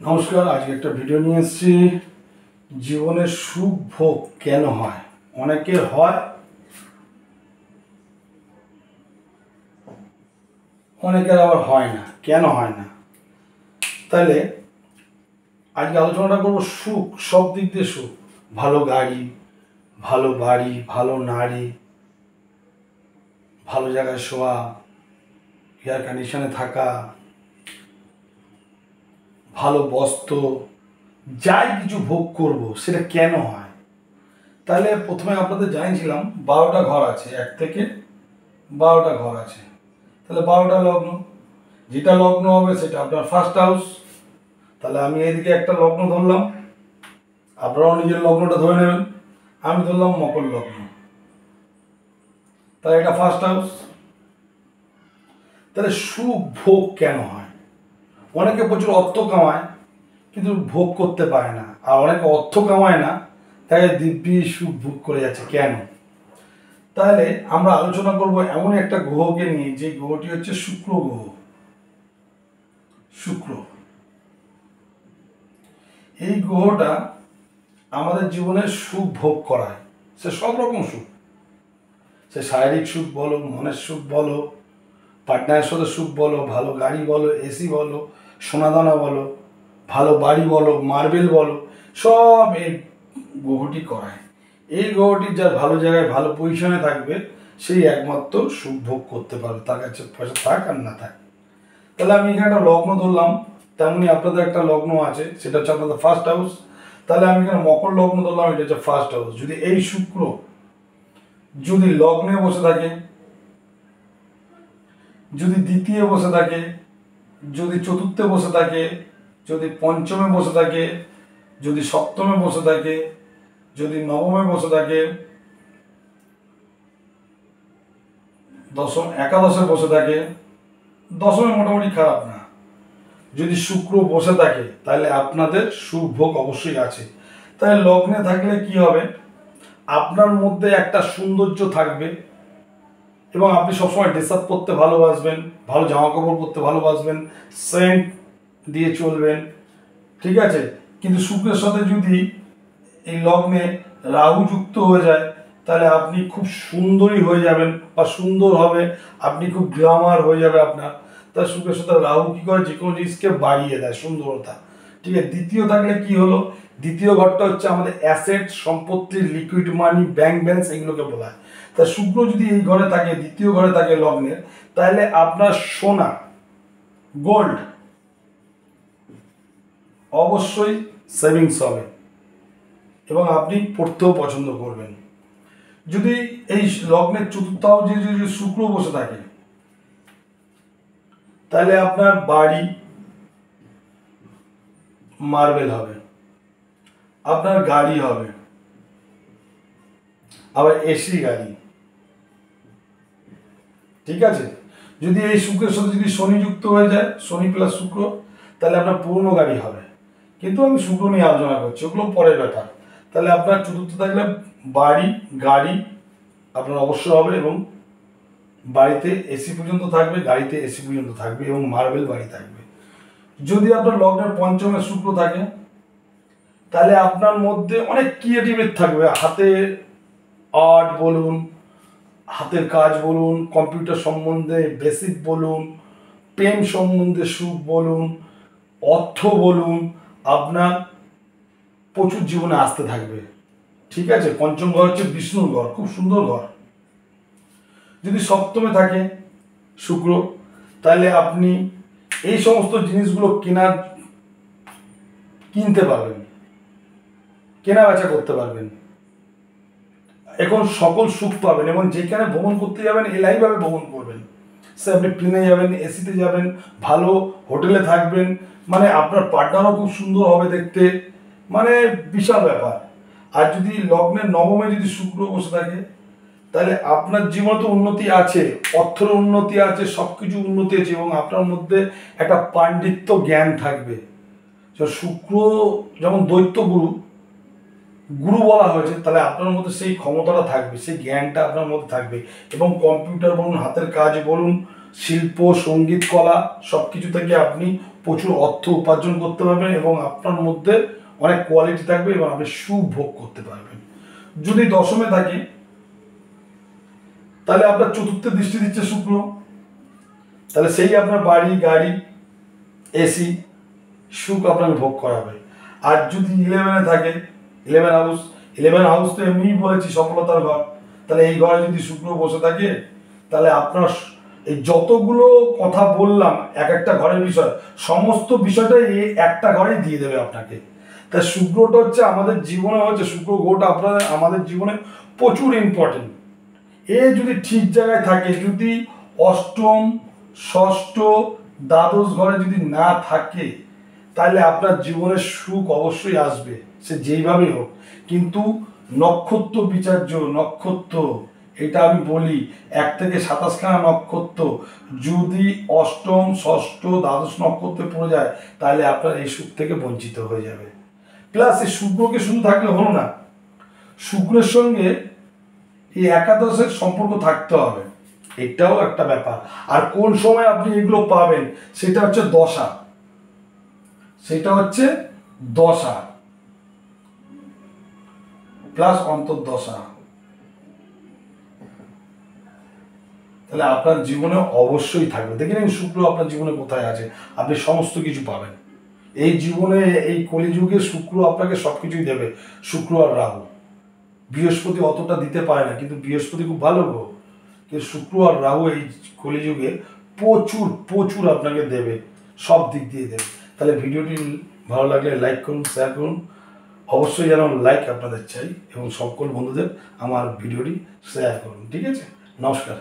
নমস্কার, আজকে একটা ভিডিও নিয়ে এসেছি। জীবনের সুখ ভোগ কেন হয়? অনেকের হয়, অনেকের আবার হয় না। কেন হয় না? তাহলে আজকে আলোচনাটা করবো সুখ, সব দিক দিয়ে সুখ। ভালো গাড়ি, ভালো বাড়ি, ভালো নারী, ভালো জায়গায় শোয়া, এয়ার কন্ডিশনে থাকা, ভালো বস্ত্র, যাই কিছু ভোগ করব সেটা কেন হয়? তাহলে প্রথমে আপনাদের জানিয়েছিলাম 12টা ঘর আছে, 1 থেকে 12টা ঘর আছে। তাহলে 12টা লগ্ন, যেটা লগ্ন হবে সেটা আপনার ফার্স্ট হাউস। তাহলে আমি এইদিকে একটা লগ্ন ধরলাম, আপনারাও নিজের লগ্নটা ধরে নেবেন। আমি ধরলাম মকর লগ্ন, তাহলে এটা ফার্স্ট হাউস। তাহলে সুখ ভোগ কেন হয়? অনেকে প্রচুর অর্থ কামায় কিন্তু ভোগ করতে পারে না, আর অনেকে অর্থ কামায় না, তাই দিব্যি সুখ ভোগ করে যাচ্ছে কেন? তাহলে আমরা আলোচনা করব এমন একটা গ্রহকে নিয়ে, যে গ্রহটি হচ্ছে শুক্র গ্রহ। শুক্র, এই গ্রহটা আমাদের জীবনে সুখ ভোগ করায়। সে সব রকম সুখ, সে শারীরিক সুখ বলো, মনের সুখ বলো, পার্টনারের সাথে সুখ বলো, ভালো গাড়ি বলো, এসি বলো, সোনাদানা বলো, ভালো বাড়ি বলো, মার্বেল বলো, সব এই গ্রহটি করায়। এই গ্রহটি যার ভালো জায়গায় ভালো পজিশনে থাকবে, সেই একমাত্র সুখ ভোগ করতে পারবে, তার কাছে পয়সা থাক আর না থাক। তাহলে আমি এখানে একটা লগ্ন ধরলাম, তেমনি আপনাদের একটা লগ্ন আছে, সেটা হচ্ছে আপনাদের ফার্স্ট হাউস। তাহলে আমি এখানে মকর লগ্ন ধরলাম, এটা হচ্ছে ফার্স্ট হাউস। যদি এই শুক্র যদি লগ্নে বসে থাকে, যদি দ্বিতীয় বসে থাকে, যদি চতুর্থে বসে থাকে, যদি পঞ্চমে বসে থাকে, যদি সপ্তমে বসে থাকে, যদি নবমে বসে থাকে, দশম একাদশে বসে থাকে, দশমে মোটামুটি খারাপ না, যদি শুক্র বসে থাকে, তাহলে আপনাদের সুখ ভোগ অবশ্যই আছে। তাহলে লগ্নে থাকলে কি হবে? আপনার মধ্যে একটা সৌন্দর্য থাকবে, এবং আপনি সবসময় ড্রেস আপ করতে ভালোবাসবেন, ভালো জামা কাপড় পরতে ভালোবাসবেন, সেন্ট দিয়ে চলবেন, ঠিক আছে। কিন্তু শুক্রের সাথে যদি এই লগ্নে রাহু যুক্ত হয়ে যায়, তাহলে আপনি খুব সুন্দরী হয়ে যাবেন, বা সুন্দর হবে, আপনি খুব গ্ল্যামার হয়ে যাবে আপনার। তার শুক্রের সাথে রাহু কী করে? যে কোনো জিনিসকে বাড়িয়ে দেয়, সুন্দরতা, ঠিক আছে। দ্বিতীয় থাকলে কি হলো? দ্বিতীয় ঘরটা হচ্ছে আমাদের অ্যাসেট, সম্পত্তি, লিকুইড মানি, ব্যাংক ব্যালেন্স, এগুলোকে বলা হয়। তা শুক্র যদি এই ঘরে থাকে, দ্বিতীয় ঘরে থাকে লগ্নের, তাহলে আপনার সোনা, গোল্ড অবশ্যই সেভিংস হবে, এবং আপনি পড়তেও পছন্দ করবেন। যদি এই লগ্নের চতুর্থ হাউসে যদি শুক্র বসে থাকে, তাহলে আপনার বাড়ি মার্বেল হবে, আপনার গাড়ি হবে, আবার এসি গাড়ি, ঠিক আছে। যদি এই শুক্রের সাথে যদি শনি যুক্ত হয়ে যায়, শনি প্লাস শুক্র, তাহলে আপনার পুরনো গাড়ি হবে। কিন্তু আমি শুক্র নিয়ে আলোচনা করছি, ওগুলো পরের ব্যাপার। তাহলে আপনার চতুর্থ থাকলে বাড়ি, গাড়ি আপনার অবশ্যই হবে, এবং বাড়িতে এসি পর্যন্ত থাকবে, গাড়িতে এসি পর্যন্ত থাকবে, এবং মার্বেল বাড়ি থাকবে। যদি আপনার লগ্নের পঞ্চমে শুক্র থাকে, তাহলে আপনার মধ্যে অনেক ক্রিয়েটিভিটি থাকবে, হাতে আর্ট বলুন, হাতের কাজ বলুন, কম্পিউটার সম্বন্ধে বেসিক বলুন, প্রেম সম্বন্ধে সুখ বলুন, অর্থ বলুন, আপনার প্রচুর জীবনে আসতে থাকবে, ঠিক আছে। পঞ্চম ঘর হচ্ছে বিষ্ণুর ঘর, খুব সুন্দর ঘর। যদি সপ্তমে থাকে শুক্র, তাহলে আপনি এই সমস্ত জিনিসগুলো কিনতে পারবেন, কেনা বেচা করতে পারবেন, এখন সকল সুখ পাবেন, এবং যেখানে ভ্রমণ করতে যাবেন এলাইভাবে ভ্রমণ করবেন। সে আপনি প্লেনে যাবেন, এসিতে যাবেন, ভালো হোটেলে থাকবেন, মানে আপনার পার্টনারও খুব সুন্দর হবে দেখতে, মানে বিশাল ব্যাপার। আর যদি লগ্নের নবমে যদি শুক্র বসে থাকে, তাহলে আপনার জীবনে তো উন্নতি আছে, অর্থের উন্নতি আছে, সব কিছু উন্নতি আছে, এবং আপনার মধ্যে একটা পাণ্ডিত্য জ্ঞান থাকবে। শুক্র যেমন দৈত্য গুরু গুরু বলা হয়েছে, তাহলে আপনার মধ্যে সেই ক্ষমতাটা থাকবে, সেই জ্ঞানটা আপনার মধ্যে থাকবে, এবং কম্পিউটার বলুন, হাতের কাজ বলুন, শিল্প, সঙ্গীত, কলা, সব কিছু থেকে আপনি প্রচুর অর্থ উপার্জন করতে পারবেন এবং আপনার মধ্যে অনেক কোয়ালিটি থাকবে এবং আপনি সুভোগ করতে পারবেন। যদি দশমে থাকে তাহলে আপনার চতুর্থে দৃষ্টি দিচ্ছে শুক্র, তাহলে সেই আপনার বাড়ি গাড়ি এসি সুখ আপনাকে ভোগ করাবে। আর যদি 11-এ থাকে, 11 হাউস তো এমনিই বলেছি সফলতার ঘর, তাহলে এই ঘরে যদি শুক্র বসে থাকে তাহলে আপনার এই যতগুলো কথা বললাম এক একটা ঘরের বিষয়, সমস্ত বিষয়টা এই একটা ঘরেই দিয়ে দেবে আপনাকে। তাই শুক্রটা হচ্ছে আমাদের জীবনে হচ্ছে, শুক্র গ্রহটা আমাদের জীবনে প্রচুর ইম্পর্টেন্ট। এ যদি ঠিক জায়গায় থাকে, যদি অষ্টম ষষ্ঠ দ্বাদশ ঘরে যদি না থাকে তাহলে আপনার জীবনে সুখ অবশ্যই আসবে, সে যেইভাবেই হোক। কিন্তু নক্ষত্র বিচার্য, নক্ষত্র এটা আমি বলি 1 থেকে 27খানা নক্ষত্র যদি অষ্টম ষষ্ঠ দ্বাদশ নক্ষত্রে পড়ে যায় তাহলে আপনার এই সুখ থেকে বঞ্চিত হয়ে যাবে। প্লাস এই শুক্রকে শুধু থাকলে হলো না, শুক্রের সঙ্গে এই একাদশের সম্পর্ক থাকতে হবে, এটাও একটা ব্যাপার। আর কোন সময় আপনি এগুলো পাবেন সেটা হচ্ছে দশা, প্লাস অন্তর্দশা। তাহলে আপনার জীবনে অবশ্যই থাকবে। দেখে নিন শুক্র আপনার জীবনে কোথায় আছে, আপনি সমস্ত কিছু পাবেন। এই জীবনে এই কলিযুগে শুক্র আপনাকে সবকিছুই দেবে। শুক্র আর রাহু, বৃহস্পতি অতটা দিতে পারে না, কিন্তু বৃহস্পতি খুব ভালো গ্রহ, কিন্তু শুক্র আর রাহু এই কলিযুগে প্রচুর প্রচুর আপনাকে দেবে, সব দিক দিয়ে দেবে। তাহলে ভিডিওটি ভালো লাগলে লাইক করুন, শেয়ার করুন, অবশ্যই যেন লাইক আপনাদের চাই এবং সকল বন্ধুদের আমার ভিডিওটি শেয়ার করুন। ঠিক আছে, নমস্কার।